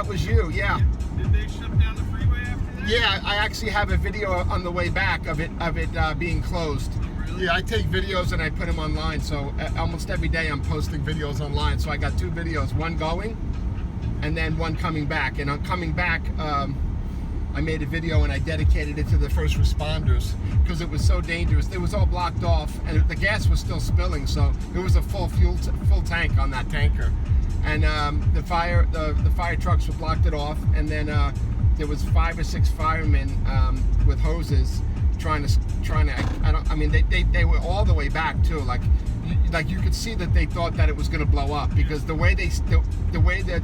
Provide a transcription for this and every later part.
was you, yeah. Did they shut down the freeway after that? Yeah, I actually have a video on the way back of it being closed. Oh, really? Yeah, I take videos and I put them online. So almost every day I'm posting videos online. So I got 2 videos, one going and then one coming back. And on coming back, I made a video and I dedicated it to the first responders because it was so dangerous. It was all blocked off and the gas was still spilling. So it was a full tank on that tanker. And the fire trucks blocked it off, and then there was 5 or 6 firemen with hoses trying to. I mean, they were all the way back too. Like you could see that they thought that it was going to blow up because the way that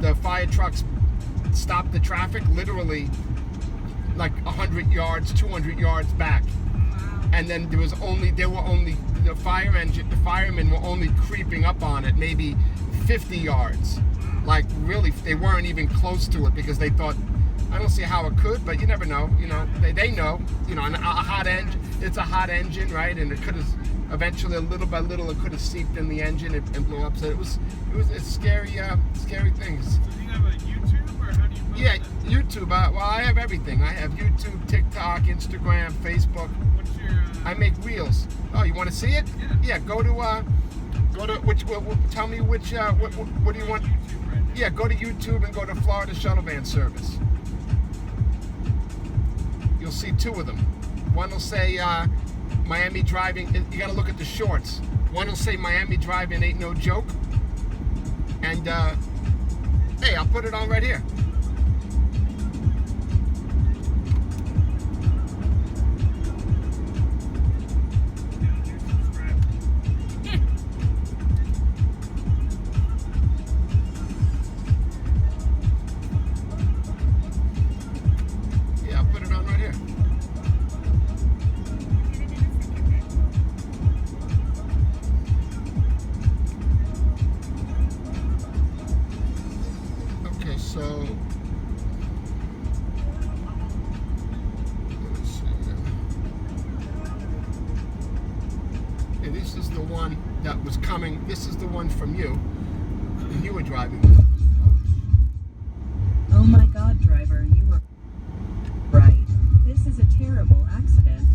the fire trucks stopped the traffic, literally like 100 yards, 200 yards back, and then the firemen were only creeping up on it, maybe 50 yards. Like really, they weren't even close to it because they thought, I don't see how it could, but you never know. You know, they know. You know, a hot engine. It's a hot engine, right? And it could have eventually, little by little, it could have seeped in the engine and blew up. So it was a scary things. So do you have a YouTube or how do you post Yeah, it? YouTube. Well, I have everything. I have YouTube, TikTok, Instagram, Facebook. What's your I make reels. Oh, you want to see it? Yeah. Yeah. Go to which. Tell me which. What do you want? YouTube right now? Yeah. Go to YouTube and go to Florida Shuttle Van Service. You'll see 2 of them. One will say Miami driving. You got to look at the shorts. One will say Miami driving ain't no joke. And hey, I'll put it on right here. Yeah, I'll put it on right here. Okay, so let's see. Okay, this is the one that was coming. This is the one from you. And you were driving. Oh my God, driver, you were right. This is a terrible accident.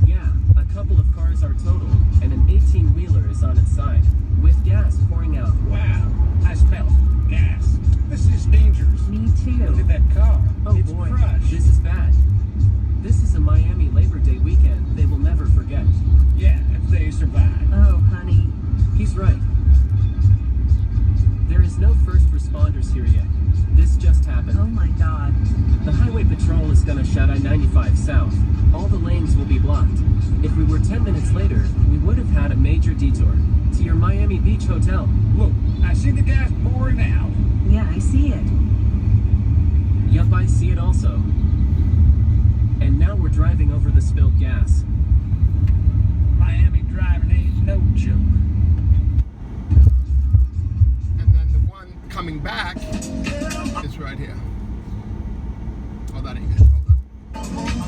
Yeah, a couple of cars are totaled, and an 18-wheeler is on its side, with gas pouring out. Wow, I smell gas. This is dangerous. Me too. Look at that car. Oh It's boy, crushed. this is bad. This is a Miami Labor Day weekend they will never forget. Yeah, if they survive. Oh, honey. He's right. There is no first responders here yet. This just happened. Oh my God. The highway patrol is gonna shut I-95 south. All the lanes will be blocked. If we were 10 minutes later, we would have had a major detour to your Miami Beach hotel. Look, I see the gas pouring out. Yeah, I see it. Yup, I see it also. And now we're driving over the spilled gas. Miami driving ain't no joke. And then the one coming back is right here. Oh, that ain't good. Hold on.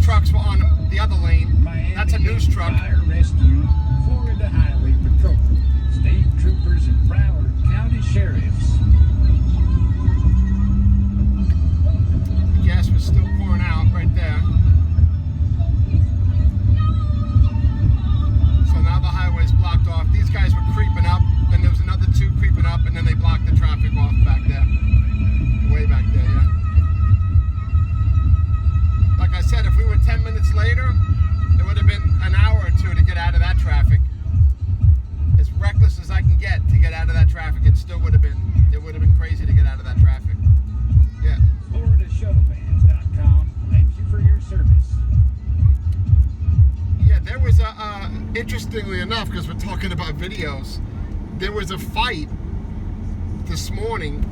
Trucks were on the other lane. That's a news truck. Fire Rescue, Florida Highway Patrol, state troopers and Broward County sheriffs. The gas was still pouring out right there. So now the highway's blocked off. These guys were creeping up, then there was another 2 creeping up, and then they blocked the traffic off back there. Way back there, yeah. Like I said, if we were 10 minutes later, it would have been an hour or 2 to get out of that traffic. As reckless as I can get to get out of that traffic, it still would have been interestingly enough, because we're talking about videos, there was a fight this morning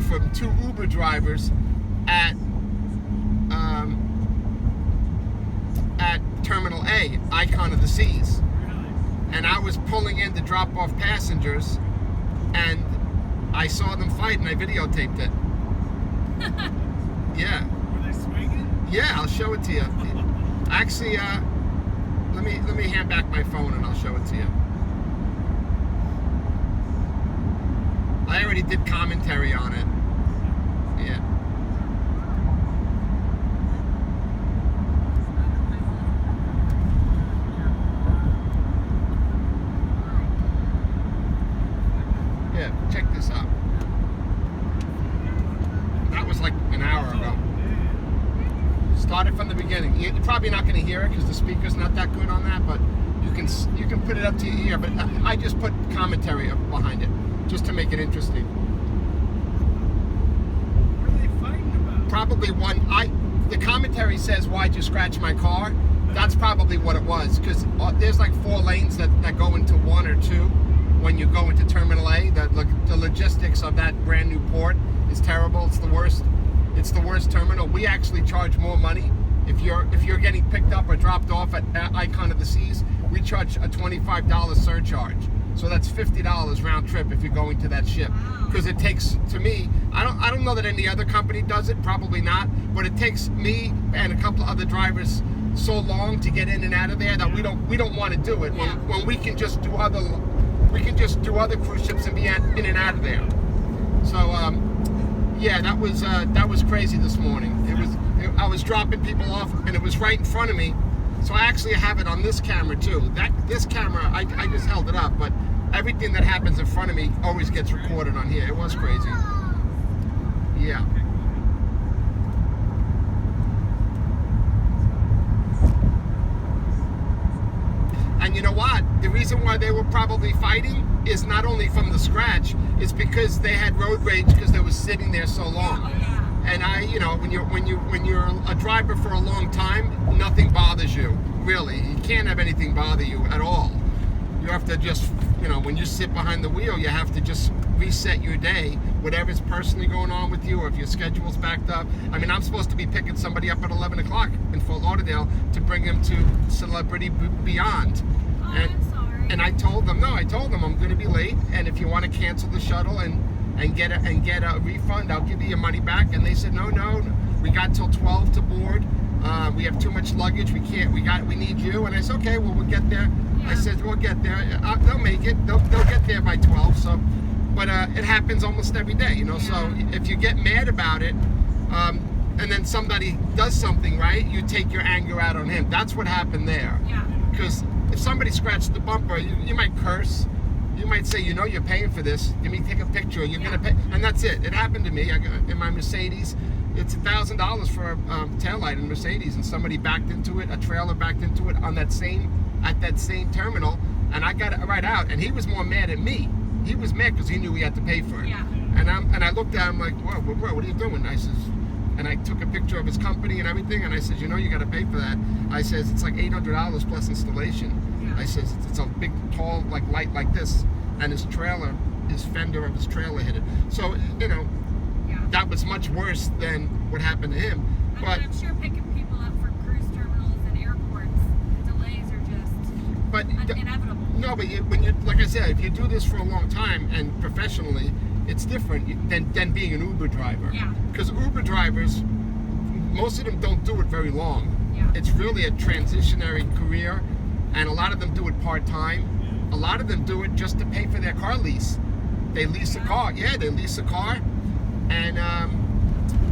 from two Uber drivers at Terminal A, Icon of the Seas. And I was pulling in to drop off passengers, and I saw them fight, and I videotaped it. Yeah. Were they swinging? Yeah, I'll show it to you. Actually, let me hand back my phone and I'll show it to you. I already did commentary on it. Yeah. Yeah, check this out. That was like an hour ago. Started from the beginning. You're probably not going to hear it because the speaker's not that good on that, but you can put it up to your ear. But I just put commentary up behind it just to make it interesting. What are they fighting about? Probably the commentary says, "Why'd you scratch my car?" That's probably what it was, because there's like 4 lanes that go into 1 or 2 when you go into Terminal A. The logistics of that brand new port is terrible. It's the worst. It's the worst terminal. We actually charge more money if you're getting picked up or dropped off at Icon of the Seas. We charge a $25 surcharge, so that's $50 round trip if you're going to that ship. Because it takes, to me, I don't know that any other company does it, probably not, but it takes me and a couple of other drivers so long to get in and out of there that we don't want to do it when we can just do other cruise ships and be in and out of there. So yeah, that was crazy this morning. I was dropping people off, and it was right in front of me. So I actually have it on this camera too. This camera, I just held it up, but everything that happens in front of me always gets recorded on here. It was crazy. Yeah. And you know what? The reason why they were probably fighting is not only from the scratch, it's because they had road rage because they were sitting there so long. And when you're a driver for a long time, nothing bothers you. Really, you can't have anything bother you at all. You have to just, when you sit behind the wheel, you have to just reset your day, whatever's personally going on with you, or if your schedule's backed up. I mean, I'm supposed to be picking somebody up at 11 o'clock in Fort Lauderdale to bring him to Celebrity Beyond. I'm sorry. And I told them I'm going to be late, and if you want to cancel the shuttle and get a refund, I'll give you your money back. And they said, no, we got till 12 to board. We have too much luggage. We need you. And I said, okay, well, we'll get there. Yeah. I said, we'll get there. They'll make it. They'll get there by 12. So, but it happens almost every day, Yeah. So if you get mad about it, and then somebody does something right, you take your anger out on him. That's what happened there. Yeah. Because if somebody scratched the bumper, you might curse. You might say, you're paying for this. Give me, take a picture. You're gonna pay, and that's it. It happened to me. I got in my Mercedes. It's $1,000 for a taillight in Mercedes, and somebody backed into it. A trailer backed into it at that same terminal, and I got it right out. And he was more mad at me. He was mad because he knew he had to pay for it. Yeah. And I looked at him like, whoa, what are you doing? I says, and I took a picture of his company and everything, and I said, you got to pay for that. I says, it's like $800 plus installation. Yeah. I says, it's a big, tall, light like this, and his fender of his trailer hit it. So, Yeah. that was much worse than what happened to him. I But mean, I'm sure picking people up from cruise terminals and airports, delays are just inevitable. No, but when you, like I said, if you do this for a long time and professionally, it's different than being an Uber driver. Yeah. Because Uber drivers, most of them don't do it very long. Yeah. It's really a transitionary career, and a lot of them do it part-time. A lot of them do it just to pay for their car lease. They lease a car. Yeah, they lease a car, and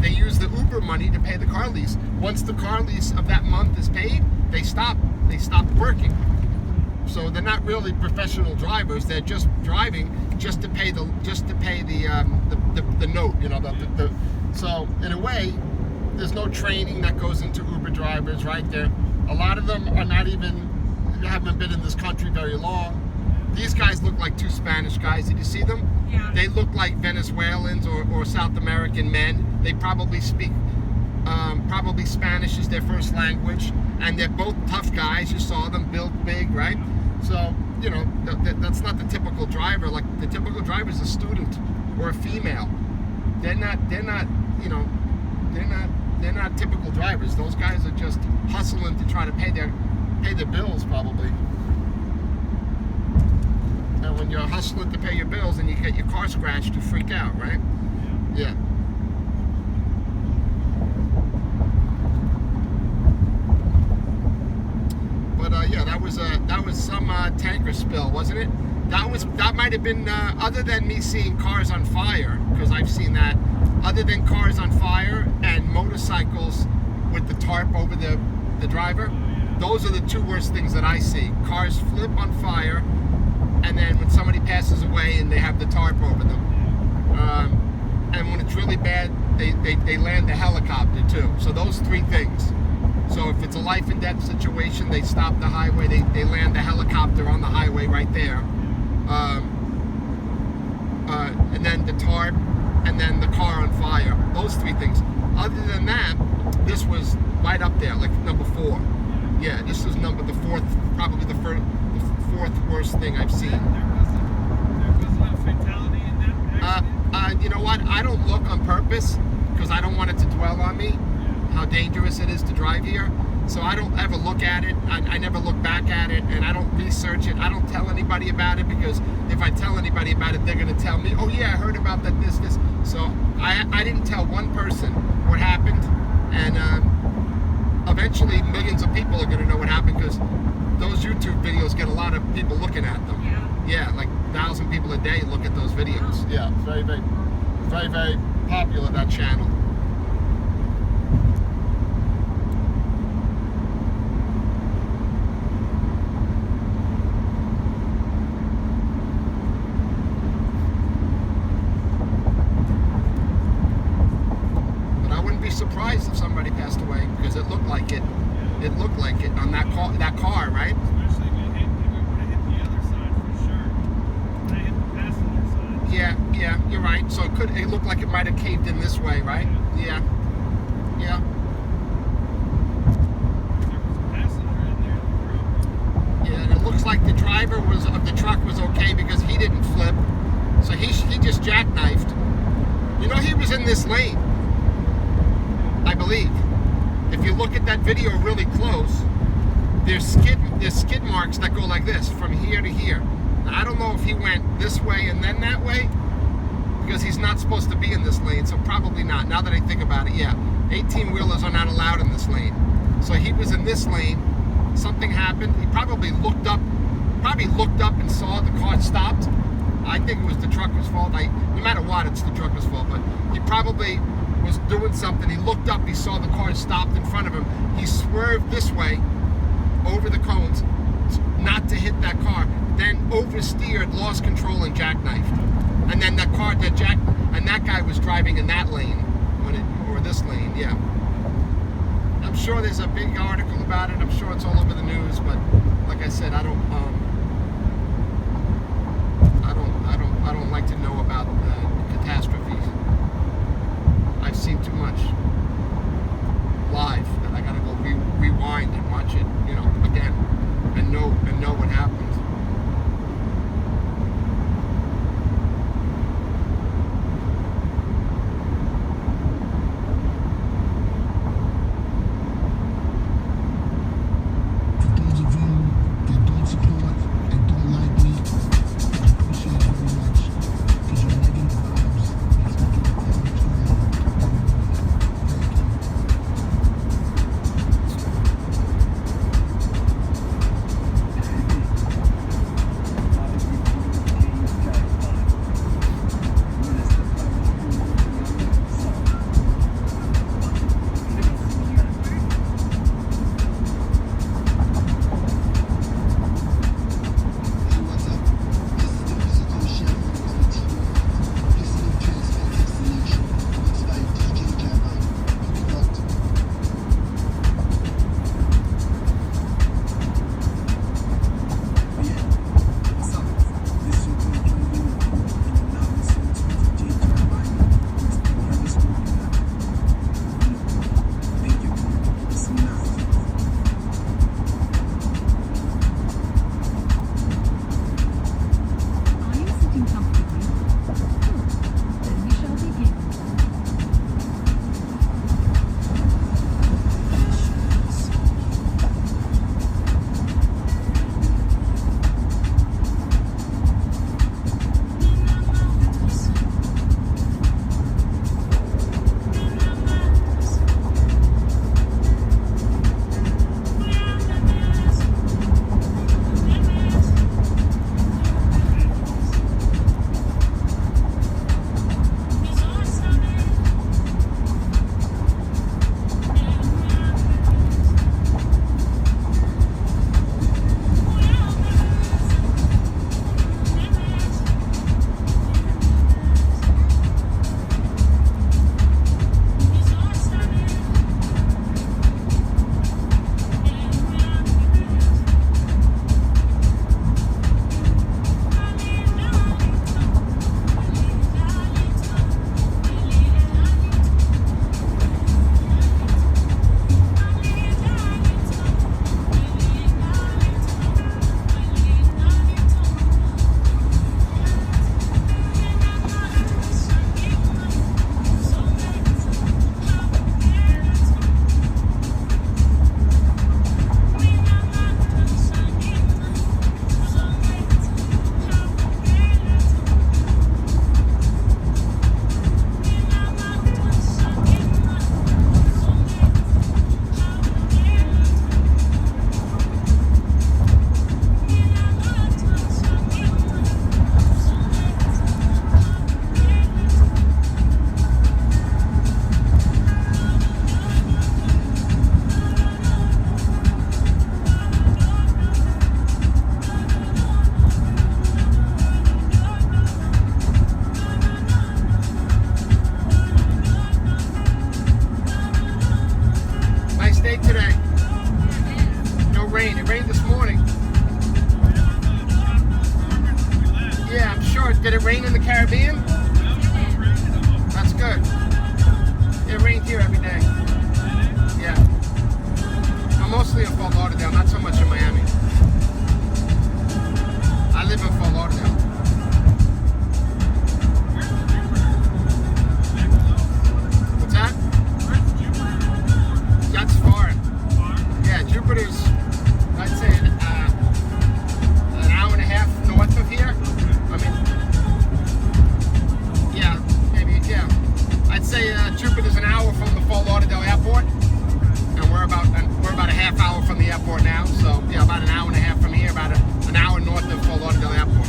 they use the Uber money to pay the car lease. Once the car lease of that month is paid, they stop working. So they're not really professional drivers. They're just driving just to pay the note. So in a way, there's no training that goes into Uber drivers, right? There, a lot of them haven't been in this country very long. These guys look like 2 Spanish guys. Did you see them? Yeah. They look like Venezuelans or South American men. They probably speak Spanish is their first language, and they're both tough guys. You saw them, built big, right? So, you know, that's not the typical driver. Like, the typical driver is a student or a female. They're not, you know, they're not typical drivers. Those guys are just hustling to try to pay their bills, probably. And when you're hustling to pay your bills and you get your car scratched, you freak out, right? Yeah. But yeah, that was some tanker spill, wasn't it? That might have been other than me seeing cars on fire, because I've seen that. Other than cars on fire and motorcycles with the tarp over the driver, those are the two worst things that I see. Cars flip on fire, and then when somebody passes away and they have the tarp over them. And when it's really bad, they land the helicopter too. So those three things. So if it's a life and death situation, they stop the highway, they land the helicopter on the highway right there. And then the tarp, and then the car on fire. Those three things. Other than that, this was right up there, like number 4. Yeah, this is the fourth, probably the fourth worst thing I've seen. There wasn't a fatality in that accident? You know what? I don't look on purpose because I don't want it to dwell on me how dangerous it is to drive here. So I don't ever look at it. I never look back at it, and I don't research it. I don't tell anybody about it, because if I tell anybody about it, they're going to tell me, oh yeah, I heard about that, this. So I didn't tell one person what happened, and eventually millions of people are going to know what happened, because those YouTube videos get a lot of people looking at them. Yeah, like 1,000 people a day look at those videos. Yeah, very, very, very, very popular, that channel. Surprised if somebody passed away, because it looked like it. It looked like it on that car, right? Especially if it would have hit the other side for sure. It hit the passenger side. Yeah, you're right. So it looked like it might have caved in this way, right? Yeah. There was a passenger in there that broke. Yeah, and it looks like the driver of the truck was okay, because he didn't flip. So he just jackknifed. You know, he was in this lane, I believe. If you look at that video really close, there's skid marks that go like this from here to here. Now, I don't know if he went this way and then that way, because he's not supposed to be in this lane, so probably not. Now that I think about it, yeah, 18-wheelers are not allowed in this lane. So he was in this lane, something happened, he probably looked up and saw the car stopped. I think it was the trucker's fault. No matter what, it's the trucker's fault, but he probably was doing something. He looked up, he saw the car stopped in front of him. He swerved this way over the cones not to hit that car, then oversteered, lost control, and jackknifed. And then that guy was driving in that lane or this lane. Yeah, I'm sure there's a big article about it. I'm sure it's all over the news, but like I said, I don't like to know about catastrophes. I've seen too much live that I gotta go rewind and watch it, you know, again, and know what happened. For those of you that don't support and don't like me, I appreciate it very much, because your negative vibes makes me get all the time. Thank you. say Jupiter's an hour from the Fort Lauderdale airport, and we're about a half hour from the airport now. So yeah, about an hour and a half from here, about an hour north of Fort Lauderdale airport.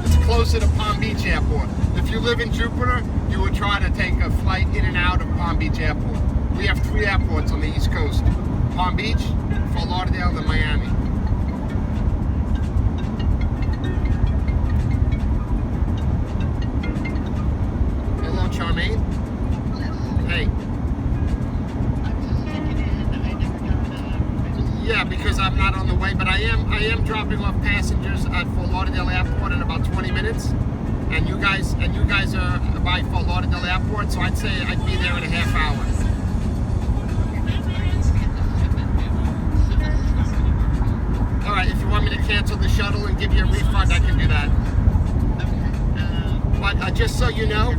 It's closer to Palm Beach Airport. If you live in Jupiter, you would try to take a flight in and out of Palm Beach Airport. We have 3 airports on the East Coast: Palm Beach, Fort Lauderdale, and Miami. Hello, Charmaine. Hey. Yeah, because I'm not on the way, but I am dropping off passengers at Fort Lauderdale Airport in about 20 minutes. And you guys are by Fort Lauderdale Airport, so I'd say I'd be there in a half hour. All right, if you want me to cancel the shuttle and give you a refund, I can do that. But just so you know,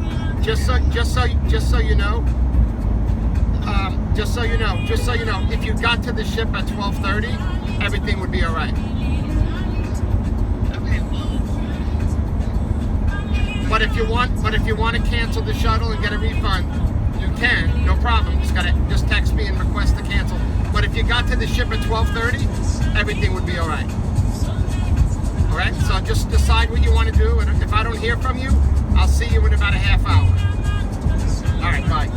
if you got to the ship at 12:30, everything would be all right. But if you want to cancel the shuttle and get a refund, you can, no problem. Just text me and request to cancel. But if you got to the ship at 12:30, everything would be all right. All right. So just decide what you want to do, and if I don't hear from you, I'll see you in about a half hour. All right. Bye.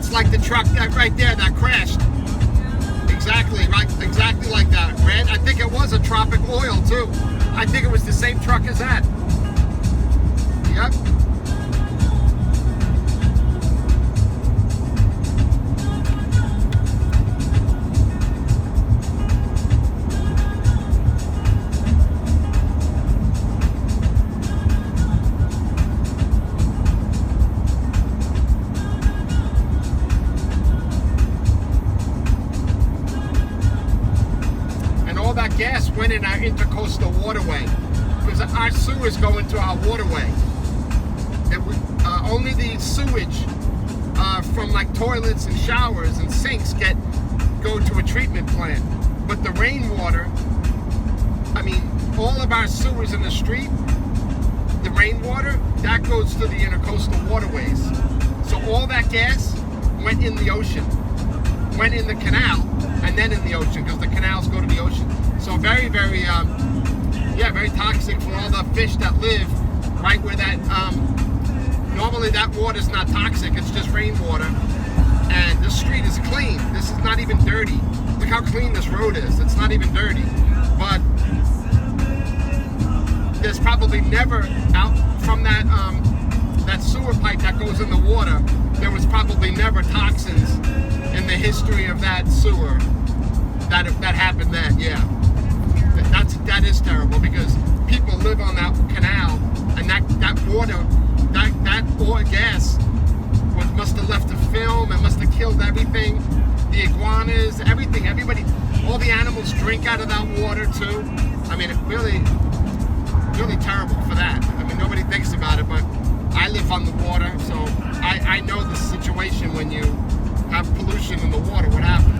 Like the truck that right there that crashed. Exactly, right, exactly like that. Red, I think it was a Tropic Oil too. I think it was the same truck as that. Yep. Gas went in our intercoastal waterway because our sewers go into our waterway. Only the sewage from like toilets and showers and sinks go to a treatment plant, but the rainwater, I mean, all of our sewers in the street, the rainwater, that goes to the intercoastal waterways. So all that gas went in the ocean, went in the canal, and then in the ocean, because the canals go to the ocean. So very, very, very toxic for all the fish that live right where that, normally that water's not toxic, it's just rainwater. And this street is clean. This is not even dirty. Look how clean this road is. It's not even dirty. But there's probably never, out from that, that sewer pipe that goes in the water, there was probably never toxins in the history of that sewer that happened then, yeah. That is terrible because people live on that canal, and that water, that oil gas must have left a film and must have killed everything. The iguanas, everything, everybody, all the animals drink out of that water too. I mean, it really, really terrible for that. I mean, nobody thinks about it, but I live on the water, so I know the situation when you have pollution in the water, what happens.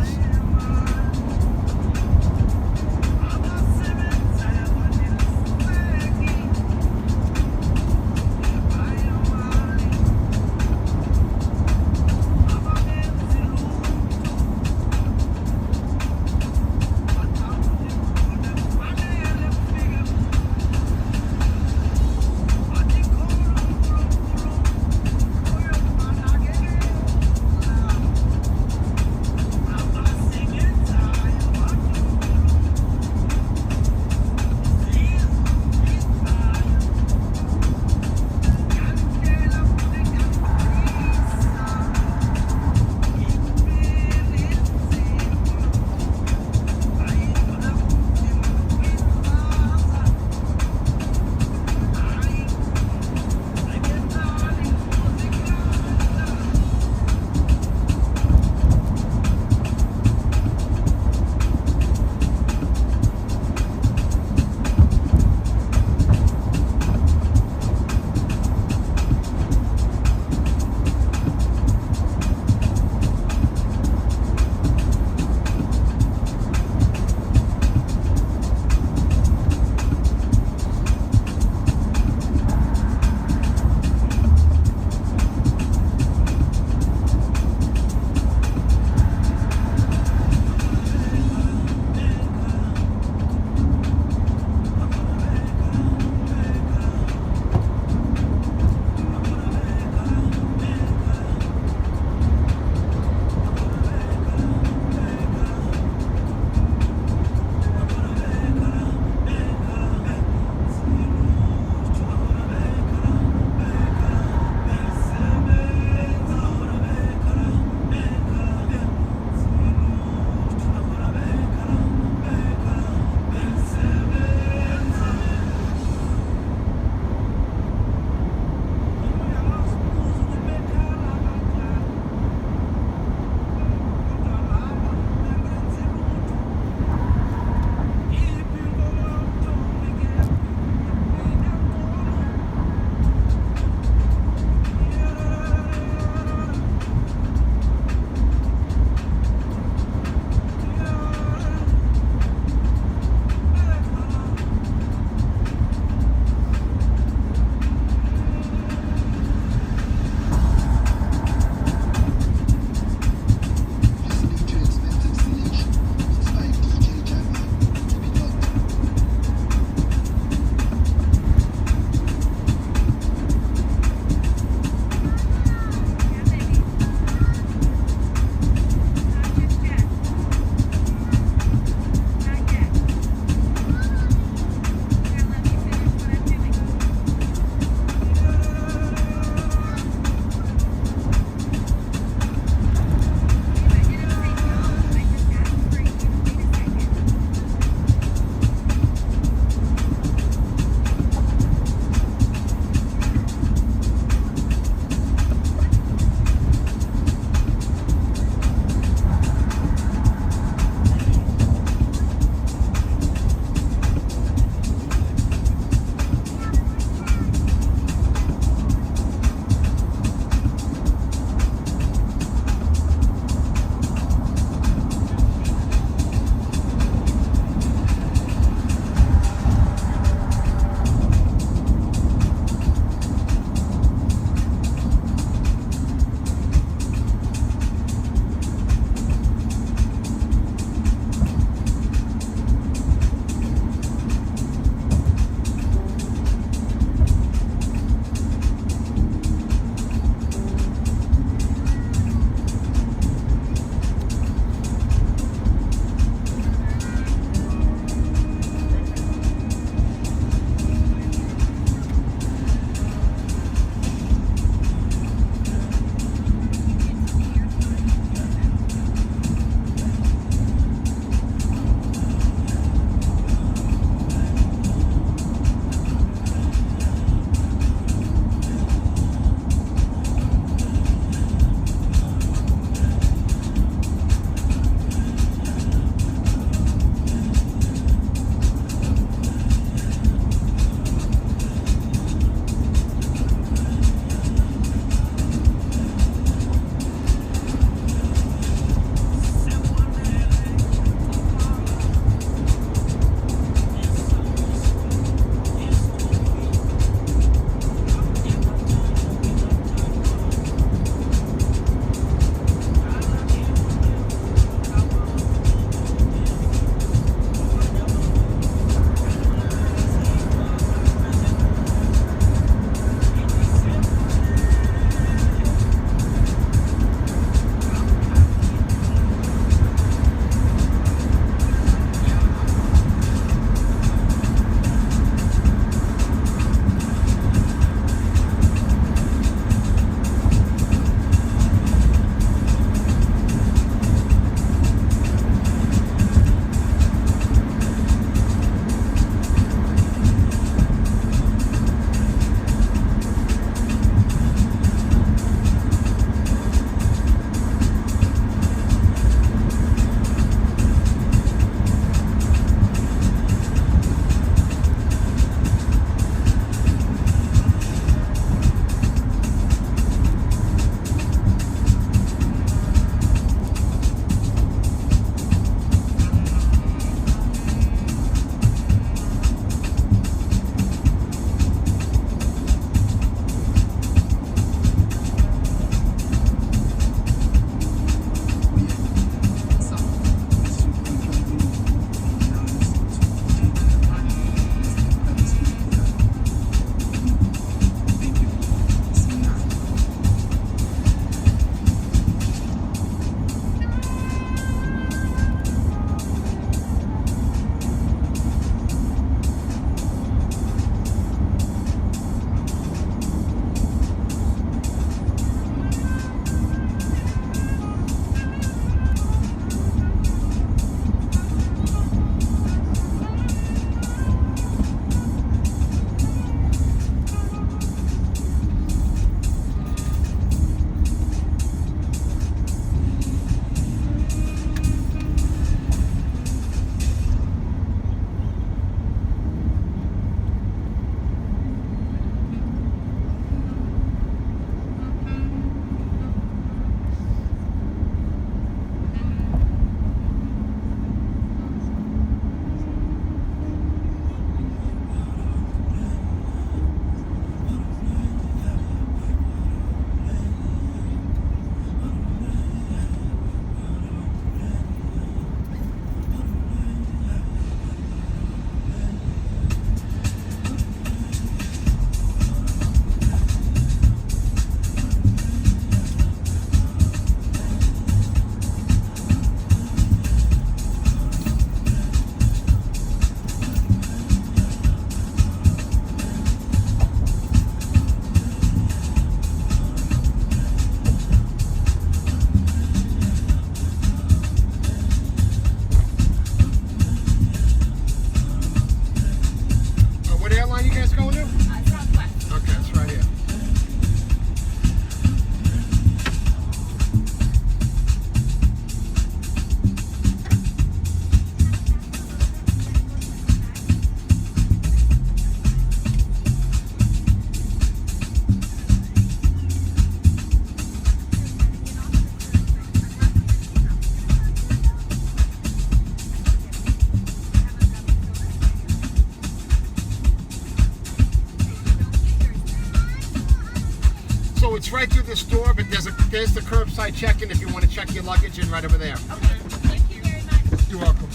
it's right through the store, but there's the curbside check-in if you want to check your luggage in right over there. Okay, thank you very much. You're welcome.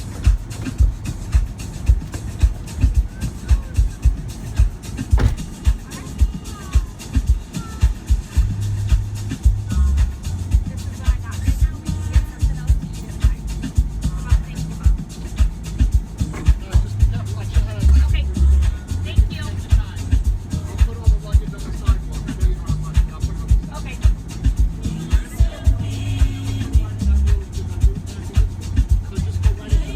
This is what I got right now. We can get something else to eat at night. About thinking about. Just be careful, watch your head. Okay, thank you. Don't put all the luggage on the sidewalk. I know you don't have money. I'll put it on the sidewalk. Okay. So just go right in.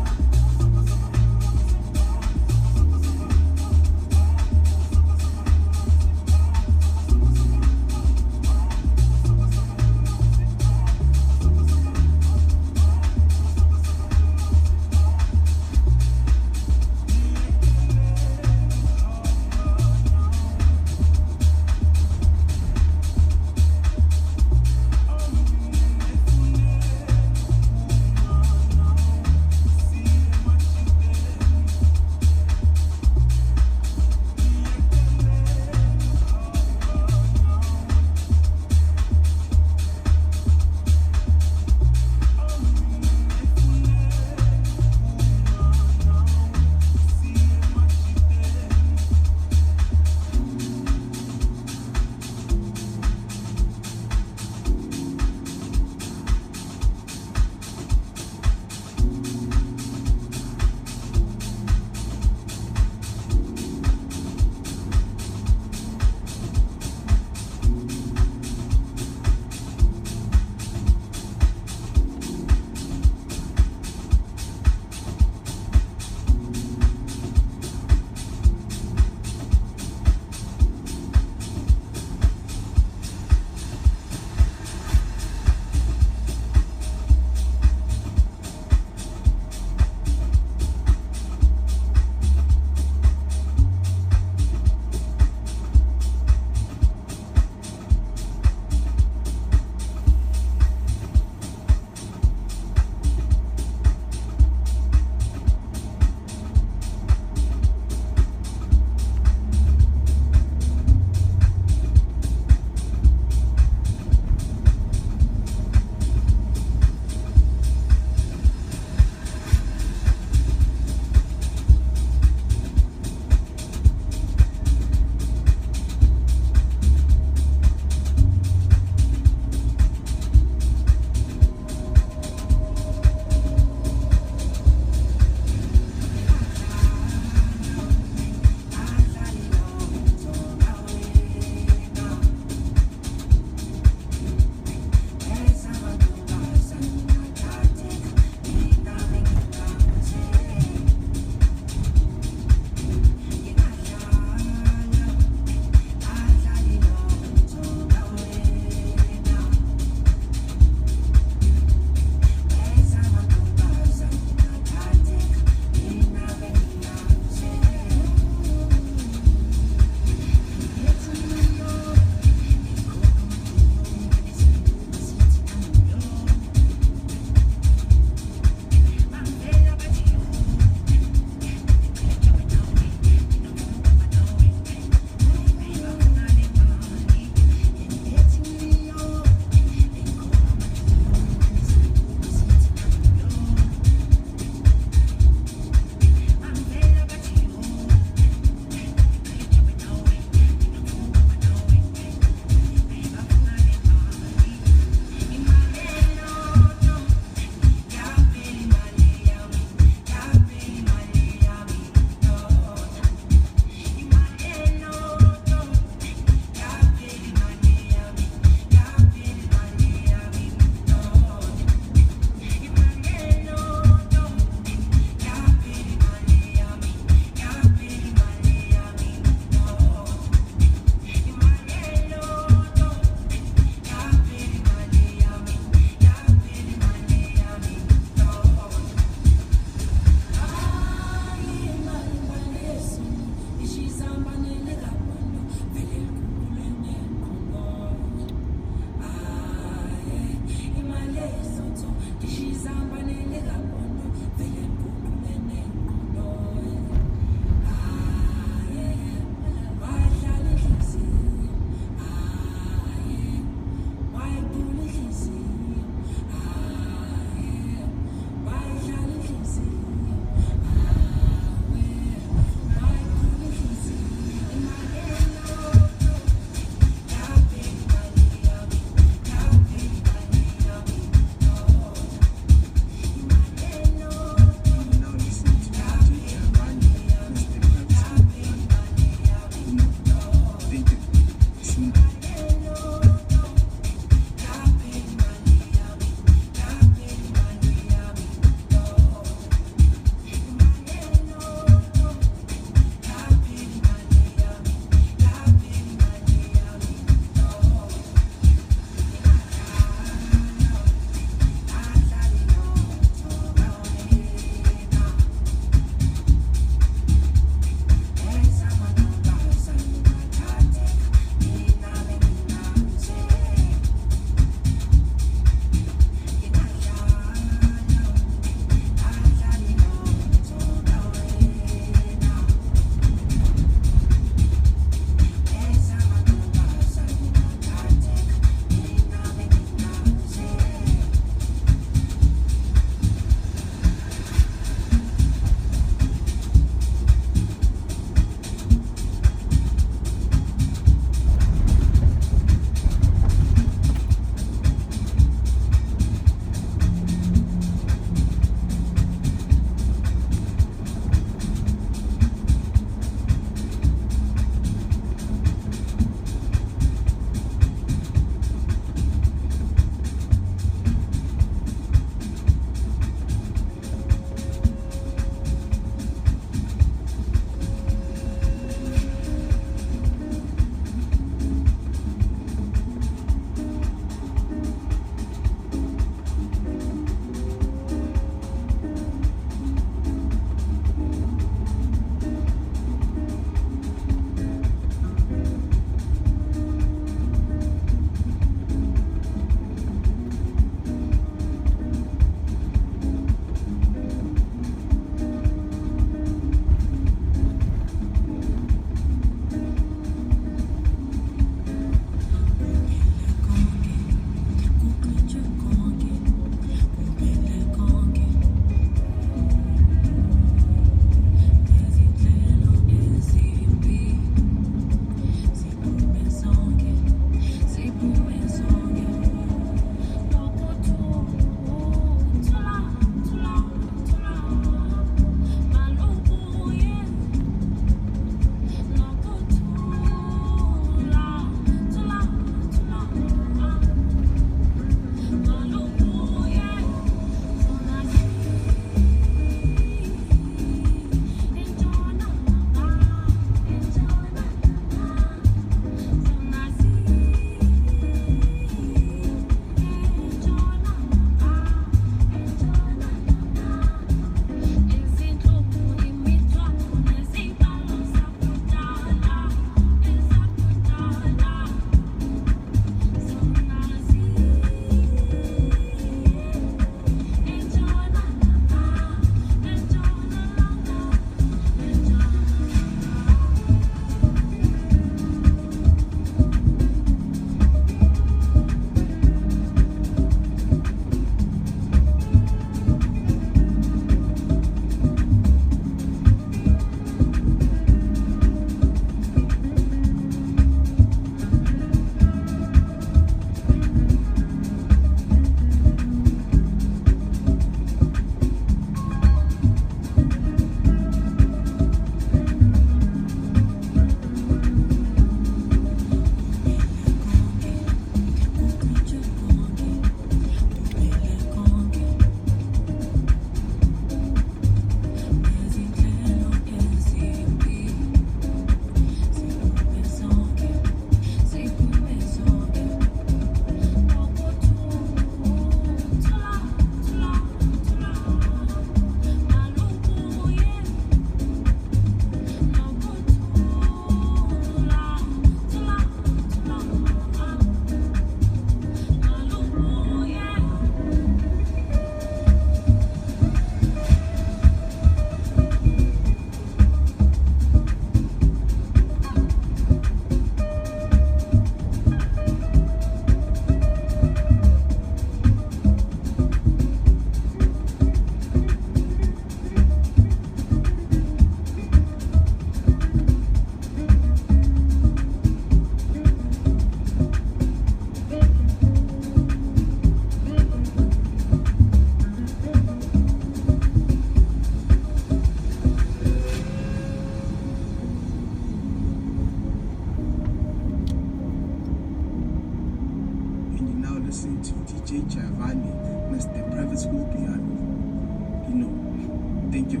Thank you.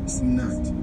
It's not.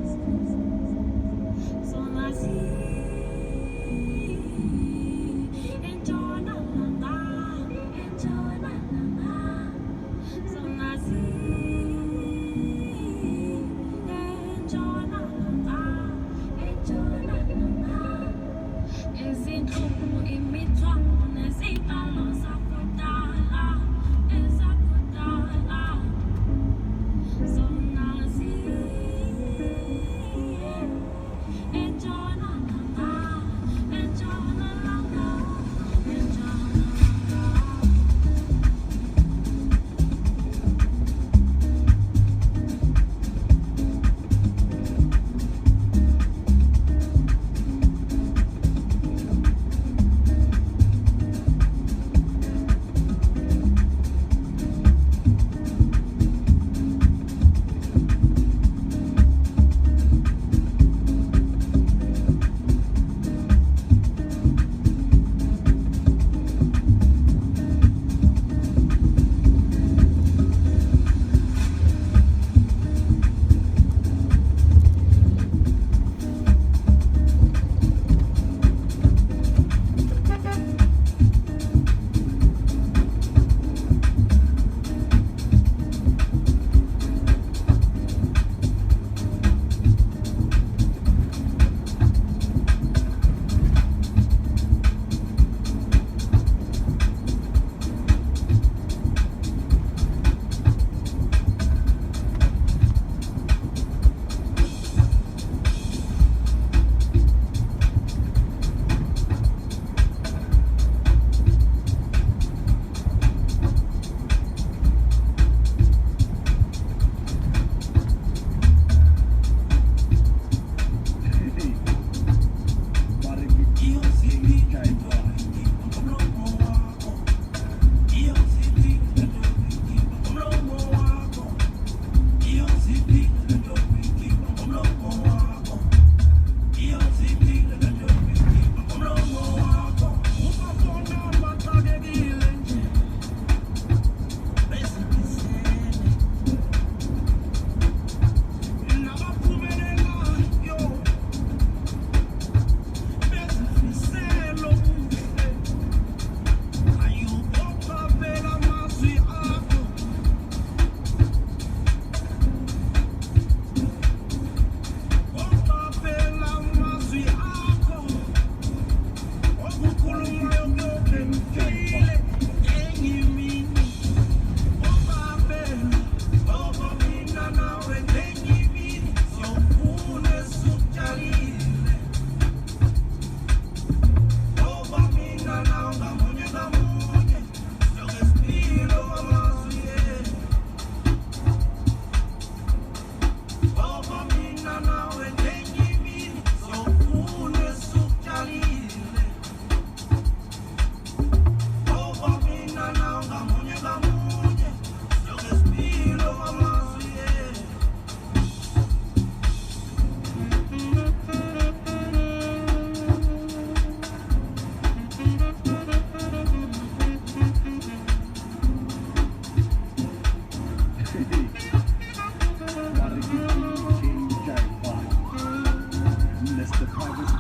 Mr. Privacy.